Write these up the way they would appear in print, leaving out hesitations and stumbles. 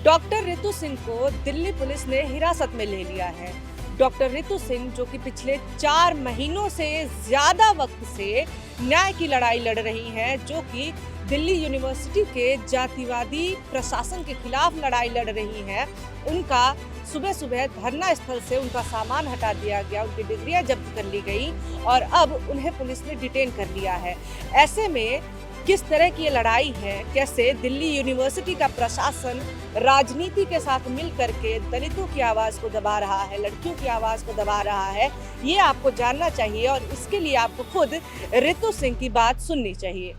Doctor Ritu Singh को Delhi police ने हिरासत में ले लिया है। डॉक्टर रितु सिंह जो कि पिछले 4 महीनों से ज्यादा वक्त से न्याय की लड़ाई लड़ रही हैं, जो कि दिल्ली यूनिवर्सिटी के जातिवादी प्रशासन के खिलाफ लड़ाई लड़ रही हैं, उनका सुबह सुबह धरना स्थल से उनका सामान हटा दिया गया, उनकी डिग्रियां जब्त कर ली गई और अब उन्हें पुलिस ने डिटेन कर लिया है। ऐसे में किस तरह की ये लड़ाई है, कैसे दिल्ली यूनिवर्सिटी का प्रशासन राजनीति के साथ मिल करके दलितों की आवाज़ को दबा रहा है, लड़कियों की आवाज़ को दबा रहा है, ये आपको जानना चाहिए और इसके लिए आपको खुद रितु सिंह की बात सुननी चाहिए।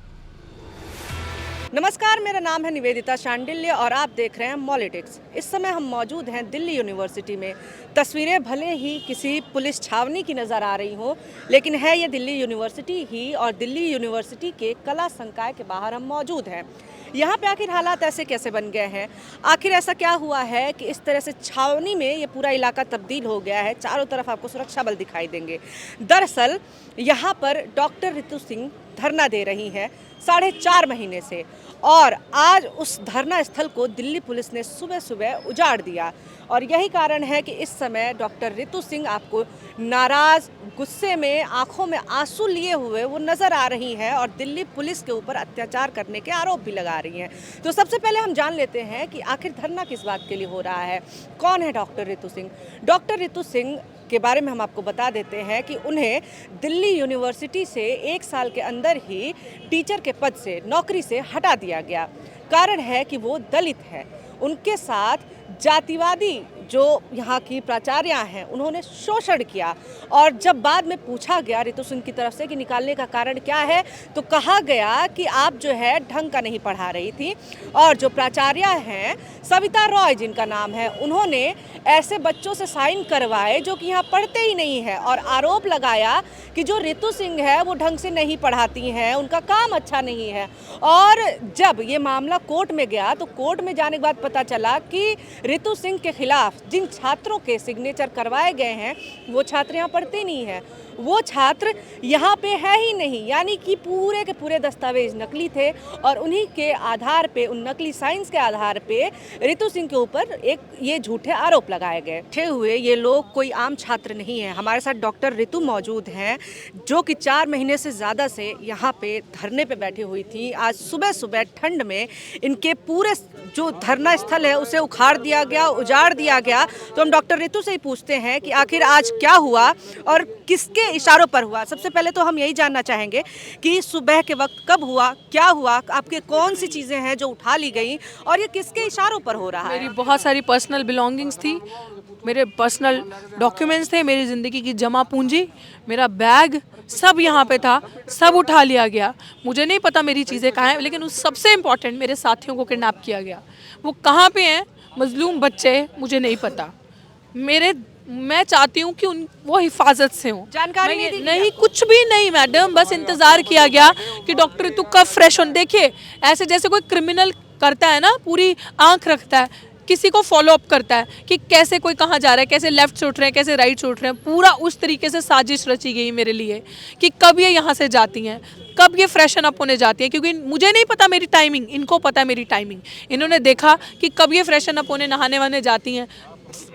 नमस्कार, मेरा नाम है निवेदिता शांडिल्य और आप देख रहे हैं मॉलिटिक्स। इस समय हम मौजूद हैं दिल्ली यूनिवर्सिटी में। तस्वीरें भले ही किसी पुलिस छावनी की नज़र आ रही हो, लेकिन है ये दिल्ली यूनिवर्सिटी ही और दिल्ली यूनिवर्सिटी के कला संकाय के बाहर हम मौजूद हैं। यहाँ पे आखिर हालात ऐसे कैसे बन गए हैं, आखिर ऐसा क्या हुआ है कि इस तरह से छावनी में ये पूरा इलाका तब्दील हो गया है। चारों तरफ आपको सुरक्षा बल दिखाई देंगे। दरअसल यहाँ पर डॉक्टर रितु सिंह धरना दे रही है 4.5 महीने से, और आज उस धरना स्थल को दिल्ली पुलिस ने सुबह सुबह उजाड़ दिया। और यही कारण है कि इस समय डॉक्टर रितु सिंह आपको नाराज, गुस्से में, आंखों में आंसू लिए हुए वो नज़र आ रही हैं और दिल्ली पुलिस के ऊपर अत्याचार करने के आरोप भी लगा रही हैं। तो सबसे पहले हम जान लेते हैं कि आखिर धरना किस बात के लिए हो रहा है, कौन है डॉक्टर रितु सिंह। डॉक्टर रितु सिंह के बारे में हम आपको बता देते हैं कि उन्हें दिल्ली यूनिवर्सिटी से 1 साल के अंदर ही टीचर के पद से, नौकरी से हटा दिया गया। कारण है कि वो दलित है। उनके साथ जातिवादी जो यहाँ की प्राचार्य हैं, उन्होंने शोषण किया। और जब बाद में पूछा गया रितु सिंह की तरफ से कि निकालने का कारण क्या है, तो कहा गया कि आप जो है ढंग का नहीं पढ़ा रही थी। और जो प्राचार्य हैं, सविता रॉय जिनका नाम है, उन्होंने ऐसे बच्चों से साइन करवाए जो कि यहाँ पढ़ते ही नहीं है, और आरोप लगाया कि जो रितु सिंह है वो ढंग से नहीं पढ़ाती हैं, उनका काम अच्छा नहीं है। और जब ये मामला कोर्ट में गया तो कोर्ट में जाने के बाद पता चला कि रितु सिंह के खिलाफ जिन छात्रों के सिग्नेचर करवाए गए हैं वो छात्र यहाँ पढ़ते नहीं हैं, वो छात्र यहाँ पे है ही नहीं। यानी कि पूरे के पूरे दस्तावेज नकली थे और उन्हीं के आधार पे, उन नकली साइंस के आधार पे रितु सिंह के ऊपर एक ये झूठे आरोप लगाए गए। बैठे हुए ये लोग कोई आम छात्र नहीं है। हमारे साथ डॉक्टर रितु मौजूद हैं, जो कि 4 महीने से ज़्यादा से यहाँ पे धरने पे बैठी हुई थी। आज सुबह सुबह ठंड में इनके पूरे जो धरना स्थल है उसे उखाड़ दिया गया, उजाड़ दिया गया। तो हम डॉक्टर रितु से ही पूछते हैं कि आखिर आज क्या हुआ और किसके इशारों पर हुआ। सबसे पहले तो हम यही जानना चाहेंगे कि सुबह के वक्त कब हुआ, क्या हुआ, आपके कौन सी चीज़ें हैं जो उठा ली गई और ये किसके इशारों पर हो रहा है। मेरी बहुत सारी पर्सनल बिलोंगिंग्स थी, मेरे पर्सनल डॉक्यूमेंट्स थे, मेरी ज़िंदगी की जमा पूंजी, मेरा बैग सब यहाँ पे था, सब उठा लिया गया। मुझे नहीं पता मेरी चीज़ें कहाँ हैं, लेकिन उस सबसे इम्पॉर्टेंट मेरे साथियों को किडनैप किया गया। वो कहाँ पे हैं, मजलूम बच्चे, मुझे नहीं पता। मैं चाहती हूँ कि वो हिफाजत से हों। जानकारी नहीं, कुछ भी नहीं मैडम, बस इंतज़ार किया गया कि डॉक्टर रितु कब फ्रेश हो। देखिए, ऐसे जैसे कोई क्रिमिनल करता है ना, पूरी आंख रखता है, किसी को फॉलो अप करता है कि कैसे कोई कहाँ जा रहा है, कैसे लेफ्ट से उठ रहे हैं, कैसे राइट से उठ रहे हैं, पूरा उस तरीके से साजिश रची गई मेरे लिए कि कब ये यहाँ से जाती हैं, कब ये फ्रेशन अप होने जाती है। क्योंकि मुझे नहीं पता मेरी टाइमिंग, इनको पता है मेरी टाइमिंग। इन्होंने देखा कि कब ये फ्रेशन अप होने, नहाने वाने जाती हैं,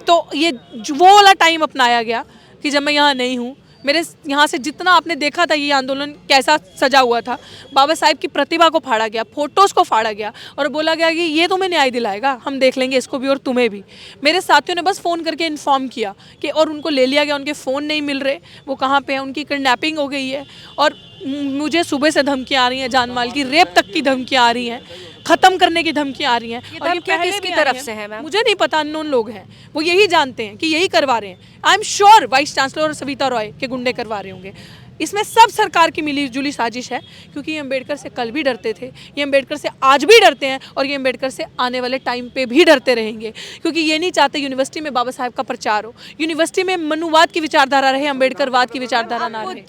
तो ये वो वाला टाइम अपनाया गया कि जब मैं यहाँ नहीं हूँ। मेरे यहाँ से जितना आपने देखा था ये आंदोलन कैसा सजा हुआ था, बाबा साहब की प्रतिभा को फाड़ा गया, फोटोज़ को फाड़ा गया और बोला गया कि ये तुम्हें न्याय दिलाएगा, हम देख लेंगे इसको भी और तुम्हें भी। मेरे साथियों ने बस फ़ोन करके इन्फॉर्म किया कि, और उनको ले लिया गया, उनके फ़ोन नहीं मिल रहे, वो कहाँ पे हैं, उनकी किडनैपिंग हो गई है। और मुझे सुबह से धमकियाँ आ रही हैं, जान माल की, रेप तक की धमकियाँ आ रही हैं, ख़त्म करने की धमकियाँ आ रही हैं। और ये पहले किसकी तरफ से है मैम? मुझे नहीं पता, अननोन लोग हैं, वो यही जानते हैं कि यही करवा रहे हैं। I am sure vice chancellor और सविता रॉय के गुंडे करवा रहे होंगे। इसमें सब सरकार की मिली जुली साजिश है, क्योंकि ये अम्बेडकर से कल भी डरते थे, ये अम्बेडकर से आज भी डरते हैं और ये अम्बेडकर से आने वाले टाइम पे भी डरते रहेंगे। क्योंकि ये नहीं चाहते यूनिवर्सिटी में बाबा साहब का प्रचार हो, यूनिवर्सिटी में मनुवाद की विचारधारा रहे, अम्बेडकरवाद की विचारधारा ना रहे।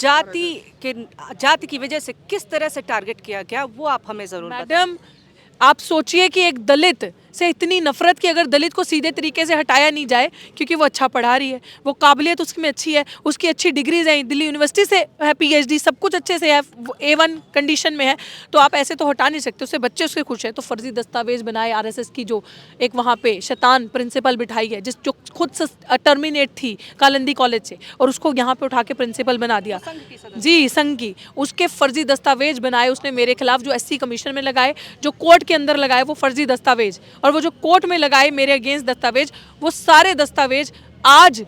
जाति की वजह से किस तरह से टारगेट किया गया, वो आप हमें ज़रूर मैडम, आप सोचिए कि एक दलित से इतनी नफरत कि अगर दलित को सीधे तरीके से हटाया नहीं जाए क्योंकि वो अच्छा पढ़ा रही है, वो काबिलियत उसमें अच्छी है, उसकी अच्छी डिग्रीज हैं, दिल्ली यूनिवर्सिटी से है, PhD सब कुछ अच्छे से है, A1 कंडीशन में है, तो आप ऐसे तो हटा नहीं सकते। उससे बच्चे उसके खुश हैं, तो फर्जी दस्तावेज बनाए। RSS की जो एक वहाँ पे शैतान प्रिंसिपल बिठाई है, जो खुद टर्मिनेट थी कालंदी कॉलेज से, और उसको यहाँ पे उठा के प्रिंसिपल बना दिया, जी संघ की, उसके फर्जी दस्तावेज बनाए उसने मेरे खिलाफ, जो SC कमीशन में लगाए, जो कोर्ट के अंदर लगाए वो फर्जी दस्तावेज, और वो जो कोर्ट में लगाए मेरे अगेंस्ट दस्तावेज, वो सारे दस्तावेज आज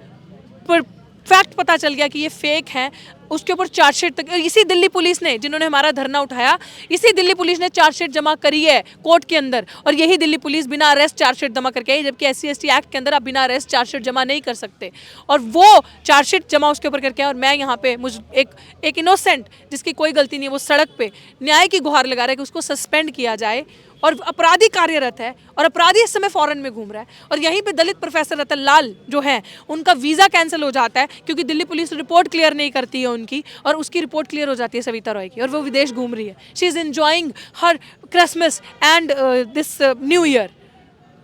पर फैक्ट पता चल गया कि ये फेक हैं। उसके ऊपर चार्जशीट तक इसी दिल्ली पुलिस ने, जिन्होंने हमारा धरना उठाया, इसी दिल्ली पुलिस ने चार्जशीट जमा करी है कोर्ट के अंदर, और यही दिल्ली पुलिस बिना अरेस्ट चार्जशीट जमा करके आई, जबकि SC ST एक्ट के अंदर आप बिना अरेस्ट चार्जशीट जमा नहीं कर सकते, और वो चार्जशीट जमा उसके ऊपर करके, और मैं यहाँ पे मुझ एक इनोसेंट जिसकी कोई गलती नहीं है, वो सड़क पे न्याय की गुहार लगा रहा है कि उसको सस्पेंड किया जाए, और अपराधी कार्यरत है, और अपराधी इस समय फॉरेन में घूम रहा है, और यहीं पे दलित प्रोफेसर रतन लाल जो है उनका वीज़ा कैंसिल हो जाता है क्योंकि दिल्ली पुलिस रिपोर्ट क्लियर नहीं करती है उनकी, और उसकी रिपोर्ट क्लियर हो जाती है सविता रॉय की, और वो विदेश घूम रही है। She is enjoying her Christmas and this new year,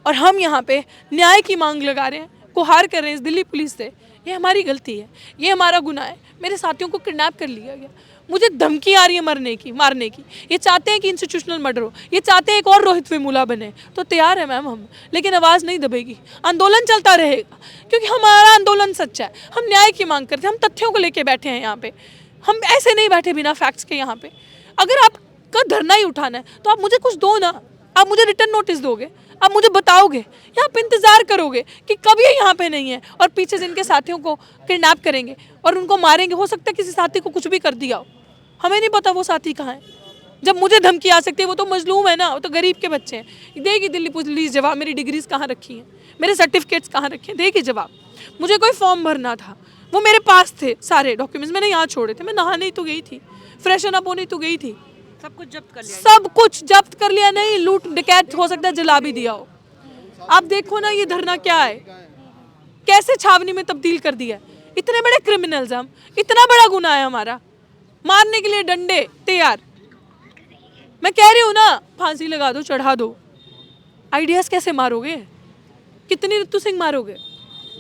और हम यहाँ पे न्याय की मांग लगा रहे हैं, गुहार कर रहे हैं इस दिल्ली पुलिस से। ये हमारी गलती है, ये हमारा गुनाह है। मेरे साथियों को किडनैप कर लिया गया, मुझे धमकी आ रही है मारने की। ये चाहते हैं कि इंस्टीट्यूशनल मर्डर हो, ये चाहते हैं एक और रोहित वेमुला बने, तो तैयार है मैम हम, लेकिन आवाज़ नहीं दबेगी, आंदोलन चलता रहेगा, क्योंकि हमारा आंदोलन सच्चा है। हम न्याय की मांग करते हैं, हम तथ्यों को लेके बैठे हैं यहाँ पे, हम ऐसे नहीं बैठे बिना फैक्ट्स के यहाँ पे। अगर आपका धरना ही उठाना है तो आप मुझे कुछ दो ना, आप मुझे रिटर्न नोटिस दोगे, आप मुझे बताओगे, या आप इंतज़ार करोगे कि कब ये यहाँ पे नहीं है और पीछे से इनके साथियों को किडनैप करेंगे और उनको मारेंगे। हो सकता है किसी साथी को कुछ भी कर दिया हो, हमें नहीं पता वो साथी कहाँ है। जब मुझे धमकी आ सकती है, वो तो मजलूम है ना, वो तो गरीब के बच्चे हैं। देगी दिल्ली पुलिस जवाब, मेरी डिग्रीज कहाँ रखी हैं, मेरे सर्टिफिकेट्स कहाँ रखे हैं, देगी जवाब। मुझे कोई फॉर्म भरना था, वो मेरे पास थे सारे डॉक्यूमेंट्स, मैंने यहाँ छोड़े थे, मैं नहाने ही तो गई थी, फ्रेशन अप होने तो गई थी, सब कुछ जब्त कर लिया, सब कुछ जब्त कर लिया। नहीं, लूट डकैत हो सकता है जला भी दिया हो। आप देखो ना ये धरना क्या है, कैसे छावनी में तब्दील कर दिया। इतने बड़े क्रिमिनल्स हम, इतना बड़ा गुनाह है हमारा, मारने के लिए डंडे तैयार। मैं कह रही हूँ ना, फांसी लगा दो, चढ़ा दो। आइडियाज कैसे मारोगे, कितनी ऋतु सिंह मारोगे?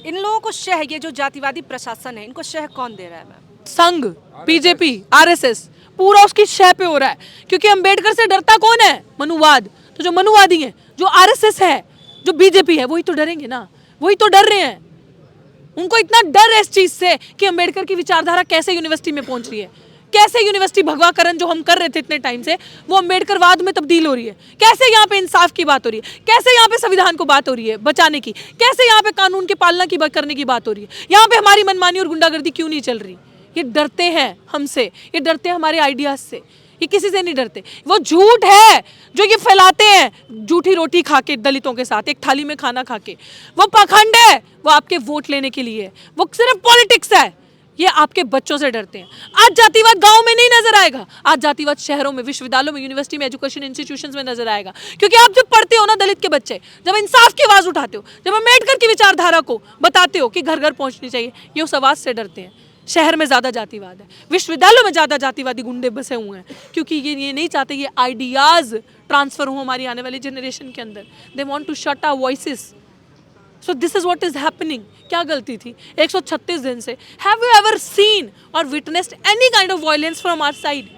इन लोगों को शह, ये जो जातिवादी प्रशासन है, इनको शह कौन दे रहा है मैम? संघ, BJP, RSS, पूरा उसकी शह पे हो रहा है। क्योंकि अंबेडकर से डरता कौन है? मनुवाद। तो जो मनुवादी है, जो RSS है, जो BJP है, वही तो डरेंगे ना, वही तो डर रहे हैं। उनको इतना डर है इस चीज से कि अंबेडकर की विचारधारा कैसे यूनिवर्सिटी में पहुंच रही है, कैसे यूनिवर्सिटी भगवाकरण जो हम कर रहे थे इतने टाइम से, वो अंबेडकरवाद में तब्दील हो रही है, कैसे यहाँ पे इंसाफ की बात हो रही है, कैसे यहाँ पे संविधान को बात हो रही है बचाने की, कैसे यहाँ पे कानून की पालना की करने की बात हो रही है, यहाँ पे हमारी मनमानी और गुंडागर्दी क्यों नहीं चल रही। ये डरते हैं हमसे, ये डरते हैं हमारे आइडियाज से, ये किसी से नहीं डरते। वो झूठ है जो ये फैलाते हैं, झूठी रोटी खा के दलितों के साथ, एक थाली में खाना खा के। वो पाखंड है, वो आपके वोट लेने के लिए, वो सिर्फ पॉलिटिक्स है। ये आपके बच्चों से डरते हैं। आज जातिवाद गांव में नहीं नजर आएगा, आज जातिवाद शहरों में, विश्वविद्यालयों में, यूनिवर्सिटी में, एजुकेशन इंस्टीट्यूशंस में नजर आएगा। क्योंकि आप जब पढ़ते हो ना दलित के बच्चे, जब इंसाफ की आवाज उठाते हो, जब अम्बेडकर की विचारधारा को बताते हो कि घर घर पहुंचनी चाहिए, ये उस आवाज से डरते हैं। शहर में ज़्यादा जातिवाद है, विश्वविद्यालयों में ज़्यादा जातिवादी गुंडे बसे हुए हैं, क्योंकि ये नहीं चाहते ये आइडियाज़ ट्रांसफ़र हो हमारी आने वाली जनरेशन के अंदर। They want to shut our voices. So this is what is happening. क्या गलती थी 136 दिन से? Have you ever seen or witnessed any kind of violence from our side,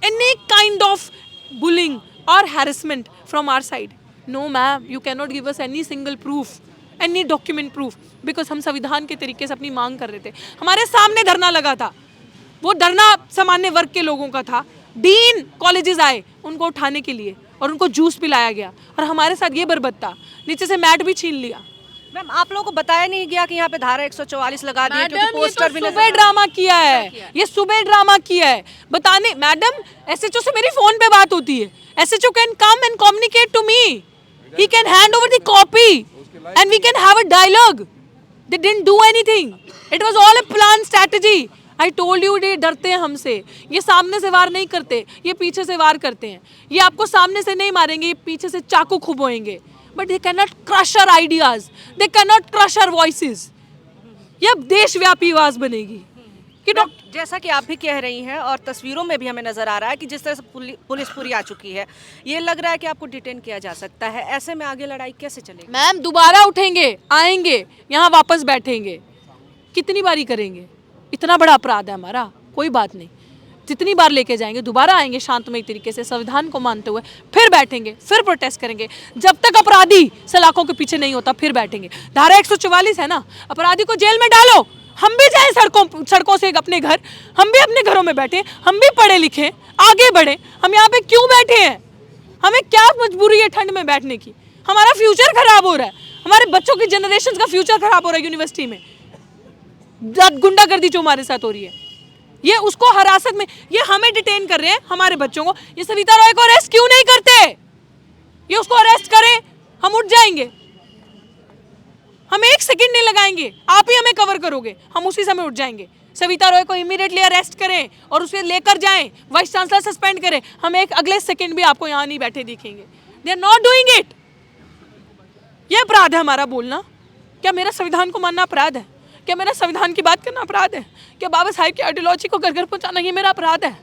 any kind of bullying or harassment from our side? No ma'am, you can not give us any single proof, any document proof, because हम संविधान के तरीके से अपनी मांग कर रहे थे। हमारे सामने धरना लगा था, वो धरना सामान्य वर्ग के लोगों का था। डीन कॉलेजेस आए उनको उठाने के लिए और उनको जूस पिलाया गया, और हमारे साथ ये बर्बत्ता, नीचे से मैट भी छीन लिया। मैम आप लोगों को बताया नहीं गया कि यहाँ पे धारा 144 लगा दी है, क्योंकि पोस्टर भी सुबह ड्रामा किया है, ये सुबह ड्रामा किया है। बताने मैडम, SHO से मेरी फोन पे बात होती है, SHO can come and communicate to me, he can hand over the copy and we can have a dialogue. They didn't do anything. It was all a planned strategy. I told you, ये डरते हैं हमसे, ये सामने से वार नहीं करते, ये पीछे से वार करते हैं। ये आपको सामने से नहीं मारेंगे, ये पीछे से चाकू खुबोएंगे। But they cannot crush our ideas. They cannot crush our voices. ये अब देशव्यापी आवाज बनेगी, कि डॉक्टर जैसा कि आप भी कह रही हैं और तस्वीरों में भी हमें नजर आ रहा है कि जिस तरह से पुलिस पूरी आ चुकी है, ये लग रहा है कि आपको डिटेन किया जा सकता है। ऐसे में आगे लड़ाई कैसे चलेगी? मैम दोबारा उठेंगे, आएंगे, यहाँ वापस बैठेंगे, कितनी बारी करेंगे? इतना बड़ा अपराध है हमारा, कोई बात नहीं, जितनी बार लेके जाएंगे, दोबारा आएंगे शांतमय तरीके से, संविधान को मानते हुए, फिर बैठेंगे, फिर प्रोटेस्ट करेंगे। जब तक अपराधी सलाखों के पीछे नहीं होता फिर बैठेंगे। धारा 144 है ना, अपराधी को जेल में डालो, हम भी जाएं सड़कों से अपने घर, हम भी अपने घरों में बैठे, हम भी पढ़े लिखे, आगे बढ़े। हम यहाँ पे क्यों बैठे हैं? हमें क्या मजबूरी है ठंड में बैठने की? हमारा फ्यूचर खराब हो रहा है, हमारे बच्चों की जनरेशन का फ्यूचर खराब हो रहा है। यूनिवर्सिटी में गुंडागर्दी जो हमारे साथ हो रही है, ये उसको हिरासत में, ये हमें डिटेन कर रहे हैं, हमारे बच्चों को। ये सविता रॉय को अरेस्ट क्यों नहीं करते? ये उसको अरेस्ट करें, हम उठ जाएंगे, हम एक सेकंड नहीं लगाएंगे, आप ही हमें कवर करोगे, हम उसी समय उठ जाएंगे। सविता रॉय को इमीडिएटली अरेस्ट करें और उसे लेकर जाएं, वाइस चांसलर सस्पेंड करें, हम एक अगले सेकंड भी आपको यहाँ नहीं बैठे दिखेंगे। They are not doing it. ये अपराध है हमारा बोलना? क्या मेरा संविधान को मानना अपराध है? क्या मेरा संविधान की बात करना अपराध है? क्या बाबा साहिब की आइडियोलॉजी को घर घर पहुंचाना ये मेरा अपराध है?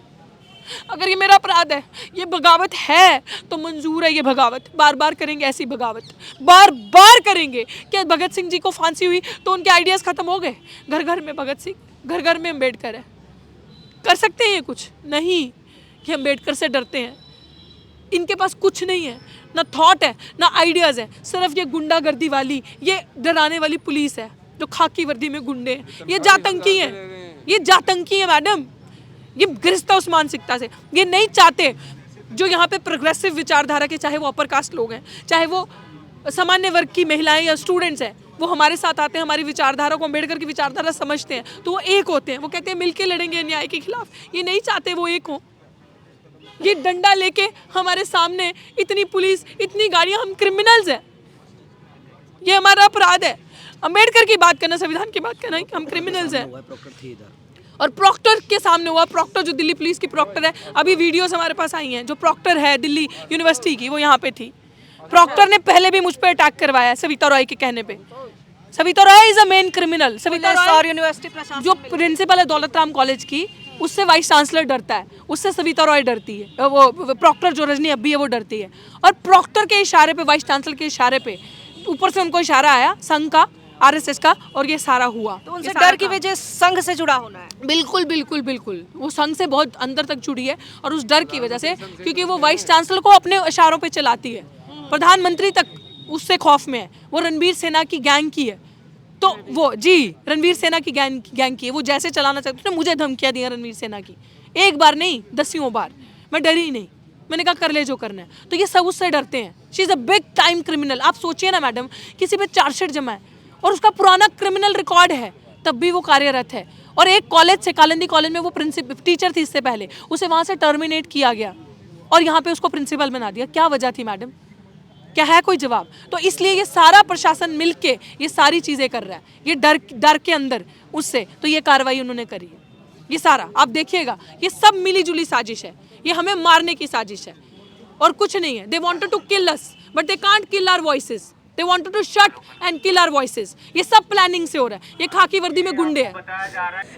अगर ये मेरा अपराध है, ये बगावत है, तो मंजूर है ये बगावत, बार बार करेंगे ऐसी बगावत, बार बार करेंगे। क्या भगत सिंह जी को फांसी हुई तो उनके आइडियाज़ ख़त्म हो गए? घर घर में भगत सिंह, घर घर में अम्बेडकर है। कर सकते हैं ये कुछ? नहीं, कि अम्बेडकर से डरते हैं। इनके पास कुछ नहीं है, ना थॉट है, ना आइडियाज़ है, सिर्फ ये गुंडागर्दी वाली, ये डराने वाली पुलिस है, जो खाकी वर्दी में गुंडे हैं। ये जातंकी है, ये जातंकी है मैडम, ये गिरफ्ता उस मानसिकता से। ये नहीं चाहते जो यहाँ पे प्रोग्रेसिव विचारधारा के, चाहे वो अपर कास्ट लोग हैं, चाहे वो सामान्य वर्ग की महिलाएं या स्टूडेंट्स हैं, वो हमारे साथ आते हैं, हमारी विचारधारा को, अम्बेडकर की विचारधारा समझते हैं, तो वो एक होते हैं। वो कहते हैं मिलके लड़ेंगे अन्याय के खिलाफ। ये नहीं चाहते वो एक हों। ये डंडा लेके हमारे सामने, इतनी पुलिस, इतनी गाड़ियाँ, हम क्रिमिनल्स हैं, ये हमारा अपराध है। अम्बेडकर की बात करना, संविधान की बात करना, हम क्रिमिनल्स हैं। और प्रॉक्टर के सामने हुआ, प्रॉक्टर जो दिल्ली पुलिस की प्रॉक्टर है, अभी वीडियोस हमारे पास आई हैं, जो प्रॉक्टर है दिल्ली यूनिवर्सिटी की, वो यहाँ पे थी। प्रॉक्टर ने पहले भी मुझ पर अटैक करवाया सविता रॉय के कहने पे। Savita Roy is a main criminal. Savita Roy university जो प्रिंसिपल है दौलत राम कॉलेज की, उससे वाइस चांसलर डरता है, उससे सविता रॉय डरती है, वो प्रॉक्टर जो रजनी अब्बी है वो डरती है। और प्रॉक्टर के इशारे पे, वाइस चांसलर के इशारे पे, ऊपर से उनको इशारा आया संघ का, आरएसएस का, और ये सारा हुआ। तो उनसे डर की वजह संघ से जुड़ा होना है। बिल्कुल बिल्कुल बिल्कुल, वो संघ से बहुत अंदर तक जुड़ी है, और उस डर की वजह से, क्योंकि वो वाइस चांसलर को अपने इशारों पे चलाती है, प्रधानमंत्री तक उससे खौफ में है। वो रणवीर सेना की गैंग की है, तो वो जी रणवीर सेना की गैंग की है, वो जैसे चलाना चाहते थे। मुझे धमकियाँ दी रणवीर सेना की, एक बार नहीं, 10 बार। मैं डरी नहीं, मैंने कहा कर ले जो करना है। तो ये सब उससे डरते हैं। She is a big time criminal. आप सोचिए ना मैडम, किसी पे चार्जशीट जमा है और उसका पुराना क्रिमिनल रिकॉर्ड है, तब भी वो कार्यरत है। और एक कॉलेज से, कालिंदी कॉलेज में वो टीचर थी इससे पहले, उसे वहाँ से टर्मिनेट किया गया और यहाँ पे उसको प्रिंसिपल बना दिया। क्या वजह थी मैडम? क्या है कोई जवाब? तो इसलिए ये सारा प्रशासन मिलके ये सारी चीज़ें कर रहा है, ये डर के अंदर उससे, तो ये कार्रवाई उन्होंने करी है। ये सारा आप देखिएगा, ये सब मिली जुली साजिश है, ये हमें मारने की साजिश है और कुछ नहीं है। They wanted to kill us but they can't kill our voices, they wanted to shut and kill our voices. ये सब प्लानिंग से हो रहा है, ये खाकी वर्दी में गुंडे हैं।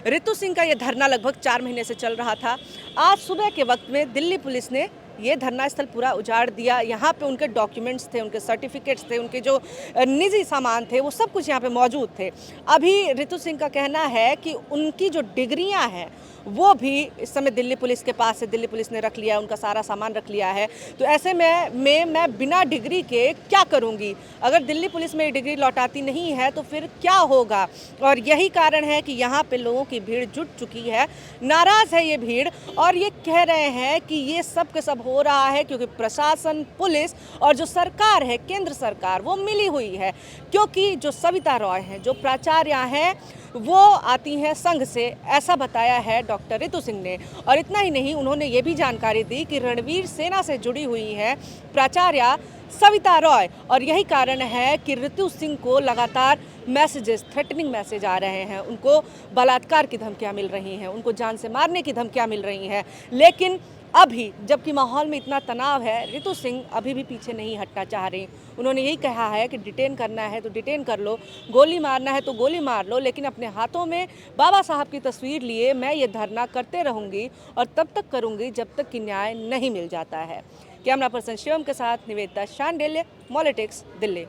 रितु सिंह का ये धरना लगभग 4 महीने से चल रहा था। आज सुबह के वक्त में दिल्ली पुलिस ने ये धरना स्थल पूरा उजाड़ दिया। यहाँ पे उनके डॉक्यूमेंट्स थे, उनके सर्टिफिकेट्स थे, उनके जो निजी सामान थे, वो सब कुछ यहाँ पे मौजूद थे। अभी रितु सिंह का कहना है कि उनकी जो डिग्रियाँ हैं वो भी इस समय दिल्ली पुलिस के पास है, दिल्ली पुलिस ने रख लिया, उनका सारा सामान रख लिया है। तो ऐसे में मैं बिना डिग्री के क्या करूँगी? अगर दिल्ली पुलिस मेरी डिग्री लौटाती नहीं है तो फिर क्या होगा? और यही कारण है कि यहाँ पे लोगों की भीड़ जुट चुकी है, नाराज़ है ये भीड़, और ये कह रहे हैं कि ये सब के सब हो रहा है क्योंकि प्रशासन, पुलिस और जो सरकार है, केंद्र सरकार, वो मिली हुई है। क्योंकि जो सविता रॉय हैं, जो प्राचार्य हैं, वो आती हैं संघ से, ऐसा बताया है डॉक्टर रितु सिंह ने। और इतना ही नहीं, उन्होंने ये भी जानकारी दी कि रणवीर सेना से जुड़ी हुई है प्राचार्य सविता रॉय, और यही कारण है कि रितु सिंह को लगातार मैसेजेस, थ्रेटनिंग मैसेज आ रहे हैं, उनको बलात्कार की धमकियां मिल रही हैं, उनको जान से मारने की धमकियां मिल रही हैं। लेकिन अभी जबकि माहौल में इतना तनाव है, रितु सिंह अभी भी पीछे नहीं हटना चाह रही। उन्होंने यही कहा है कि डिटेन करना है तो डिटेन कर लो, गोली मारना है तो गोली मार लो, लेकिन अपने हाथों में बाबा साहब की तस्वीर लिए मैं ये धरना करते रहूँगी और तब तक करूँगी जब तक कि न्याय नहीं मिल जाता है। कैमरा पर्सन शिवम के साथ निवेदिता शांडिल्य, पॉलिटिक्स, दिल्ली।